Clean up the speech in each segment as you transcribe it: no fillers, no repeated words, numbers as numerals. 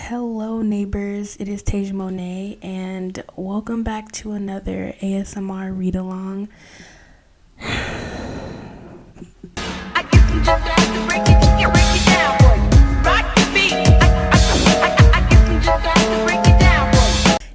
Hello neighbors, it is Hewwo Neighbors, and welcome back to another ASMR read-along.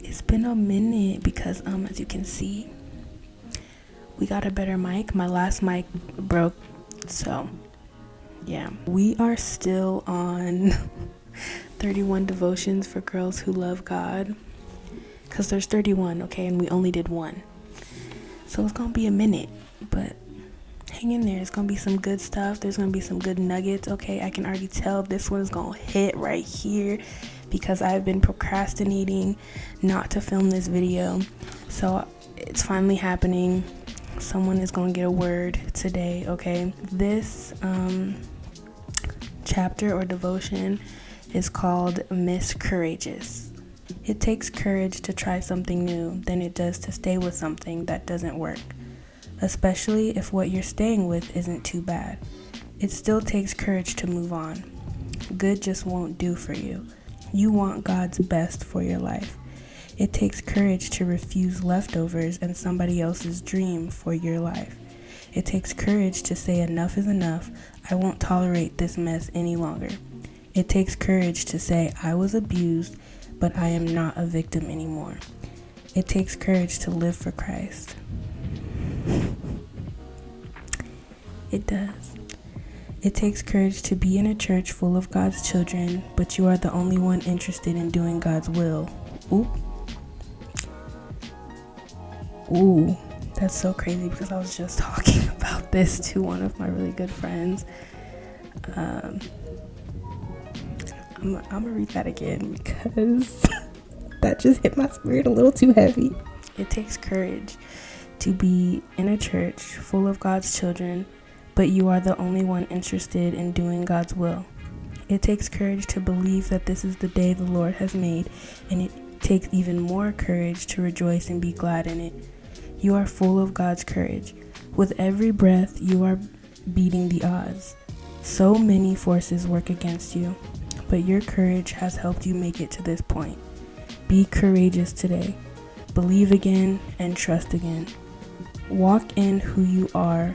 It's been a minute because as you can see, we got a better mic. My last mic broke, so yeah. We are still on 31 devotions for girls who love God, because there's 31, okay, and we only did one, so it's gonna be a minute, but hang in there. It's gonna be some good stuff. There's gonna be some good nuggets. Okay, I can already tell this one's gonna hit right here because I've been procrastinating not to film this video, so it's finally happening. Someone is gonna get a word today. Okay, this chapter or devotion is called Miss Courageous. It takes courage to try something new than it does to stay with something that doesn't work, especially if what you're staying with isn't too bad. It still takes courage to move on. Good just won't do for you. You want God's best for your life. It takes courage to refuse leftovers and somebody else's dream for your life. It takes courage to say enough is enough. I won't tolerate this mess any longer. It takes courage to say, I was abused, but I am not a victim anymore. It takes courage to live for Christ. It does. It takes courage to be in a church full of God's children, but you are the only one interested in doing God's will. Ooh, that's so crazy because I was just talking about this to one of my really good friends. I'm gonna read that again because that just hit my spirit a little too heavy. It takes courage to be in a church full of God's children, but you are the only one interested in doing God's will. It takes courage to believe that this is the day the Lord has made, and it takes even more courage to rejoice and be glad in it. You are full of God's courage. With every breath, you are beating the odds. So many forces work against you, but your courage has helped you make it to this point. Be courageous today. Believe again and trust again. Walk in who you are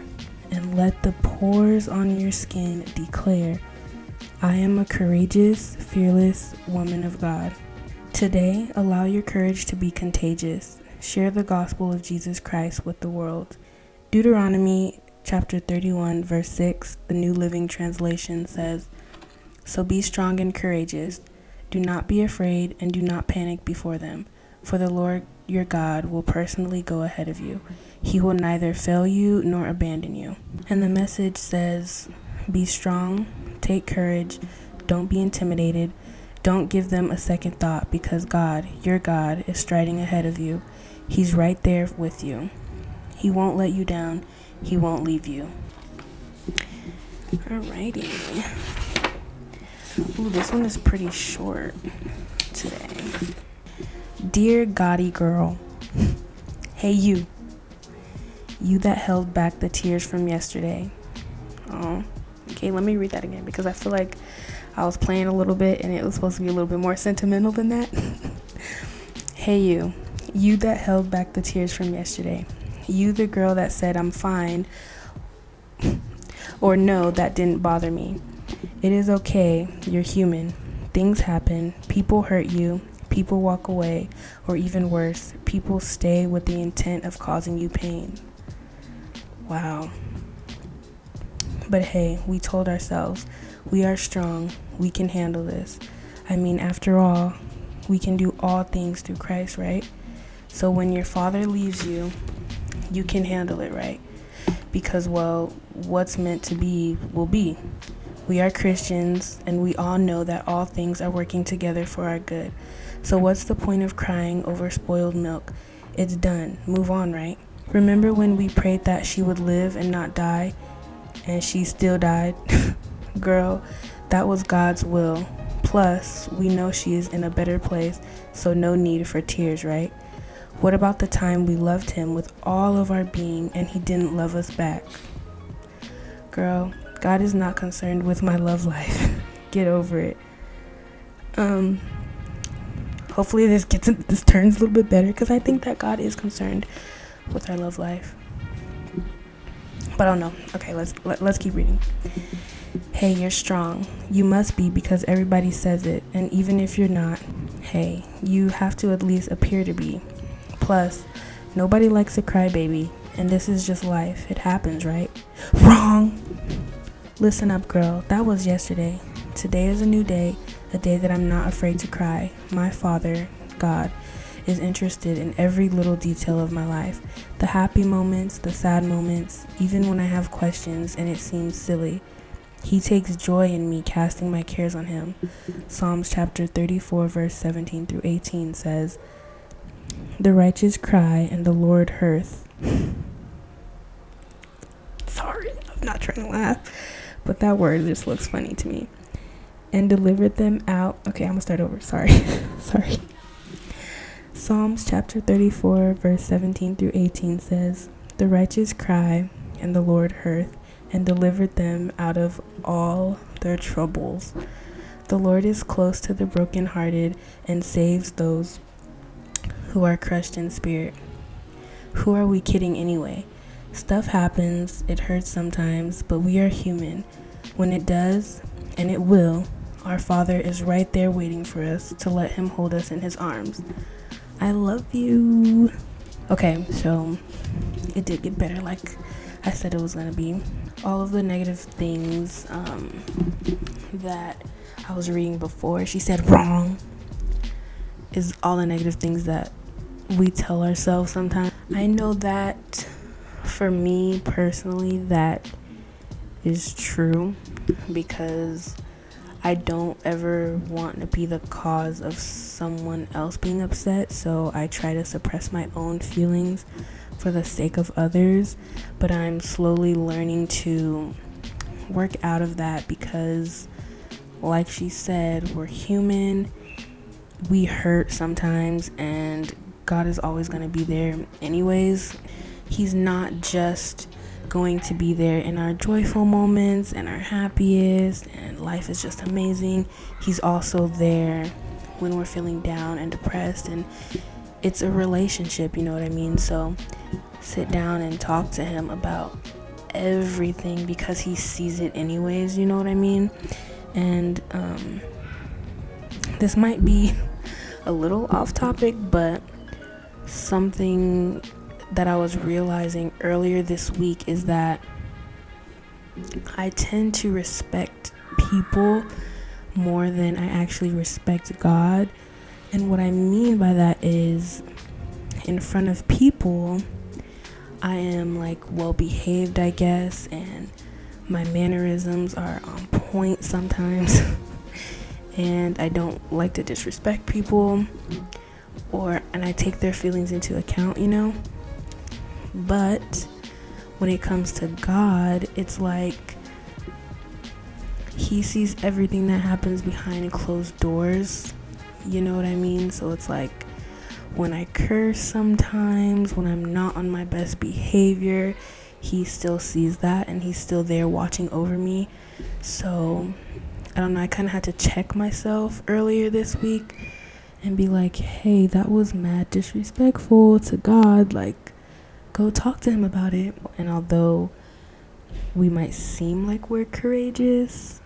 and let the pores on your skin declare, I am a courageous, fearless woman of God. Today, allow your courage to be contagious. Share the gospel of Jesus Christ with the world. Deuteronomy chapter 31 verse 6, the New Living Translation says, so be strong and courageous. Do not be afraid and do not panic before them, for the Lord your God will personally go ahead of you. He will neither fail you nor abandon you. And the message says, be strong, take courage, don't be intimidated, don't give them a second thought because God, your God, is striding ahead of you. He's right there with you. He won't let you down. He won't leave you. Alrighty. Ooh, this one is pretty short today. Dear Gaudy girl, hey you that held back the tears from yesterday. Oh, okay, let me read that again because I feel like I was playing a little bit and it was supposed to be a little bit more sentimental than that. Hey you that held back the tears from yesterday. You the girl that said I'm fine, or no, that didn't bother me. It is okay, you're human. Things happen, people hurt you, people walk away, or even worse, people stay with the intent of causing you pain. Wow. But hey, we told ourselves, we are strong, we can handle this. I mean, after all, we can do all things through Christ, right? So when your father leaves you, you can handle it, right? Because, well, what's meant to be will be. We are Christians, and we all know that all things are working together for our good. So what's the point of crying over spoiled milk? It's done. Move on, right? Remember when we prayed that she would live and not die, and she still died? Girl, that was God's will. Plus, we know she is in a better place, so no need for tears, right? What about the time we loved him with all of our being, and he didn't love us back? Girl, God is not concerned with my love life. Get over it. hopefully this turns a little bit better, because I think that God is concerned with our love life. But I don't know. Okay, let's keep reading. Hey, you're strong. You must be, because everybody says it. And even if you're not, hey, you have to at least appear to be. Plus, nobody likes a crybaby. And this is just life. It happens, right? Wrong. Listen up, girl. That was yesterday. Today is a new day. A day that I'm not afraid to cry. My Father, God, is interested in every little detail of my life. The happy moments, the sad moments, even when I have questions and it seems silly. He takes joy in me casting my cares on him. Psalms chapter 34 verse 17 through 18 says, the righteous cry and the Lord heareth. Sorry, I'm not trying to laugh, but that word just looks funny to me. And delivered them out. Okay, I'm gonna start over. Sorry. Psalms chapter 34 verse 17 through 18 says, the righteous cry and the Lord heareth, and delivered them out of all their troubles. The Lord is close to the brokenhearted and saves those who are crushed in spirit. Who are we kidding anyway? Stuff happens, it hurts sometimes, but we are human. When it does, and it will, our Father is right there waiting for us to let him hold us in his arms. I love you. Okay, so it did get better, like I said it was gonna be. All of the negative things that I was reading before, she said wrong, is all the negative things that we tell ourselves sometimes. I know that for me personally, that is true, because I don't ever want to be the cause of someone else being upset, so I try to suppress my own feelings for the sake of others. But I'm slowly learning to work out of that, because like she said, we're human, we hurt sometimes, and God is always going to be there anyways. He's not just going to be there in our joyful moments and our happiest and life is just amazing. He's also there when we're feeling down and depressed, and it's a relationship, you know what I mean? So sit down and talk to him about everything, because he sees it anyways, you know what I mean? And this might be a little off topic, but something that I was realizing earlier this week is that I tend to respect people more than I actually respect God. And what I mean by that is, in front of people, I am like well behaved, I guess, and my mannerisms are on point sometimes. And I don't like to disrespect people, and I take their feelings into account, you know. But when it comes to God, it's like he sees everything that happens behind closed doors, you know what I mean? So it's like when I curse sometimes, when I'm not on my best behavior, he still sees that, and he's still there watching over me. So I don't know, I kind of had to check myself earlier this week and be like, hey, that was mad disrespectful to God, like, go talk to him about it. And although we might seem like we're courageous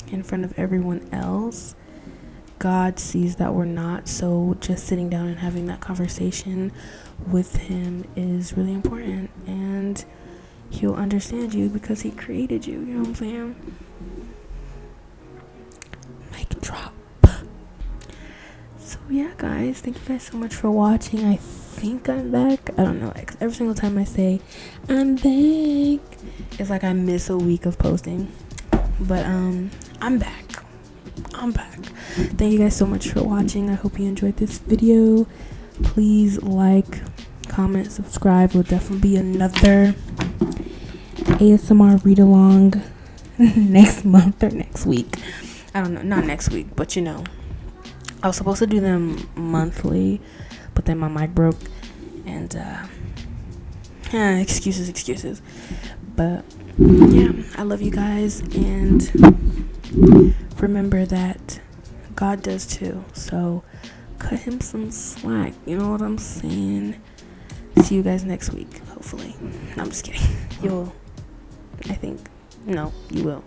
in front of everyone else, God sees that we're not. So just sitting down and having that conversation with him is really important, and he'll understand you because he created you, you know what I'm saying? Mic drop. So yeah, guys, thank you guys so much for watching. I think I'm back. I don't know, every single time I say I'm back, it's like I miss a week of posting, but I'm back. Thank you guys so much for watching. I hope you enjoyed this video. Please like, comment, subscribe. Will definitely be another ASMR read along next month or next week. I don't know, not next week, but you know, I was supposed to do them monthly, but then my mic broke, and excuses. But yeah, I love you guys, and remember that God does too. So cut him some slack. You know what I'm saying? See you guys next week, hopefully. No, I'm just kidding. You will.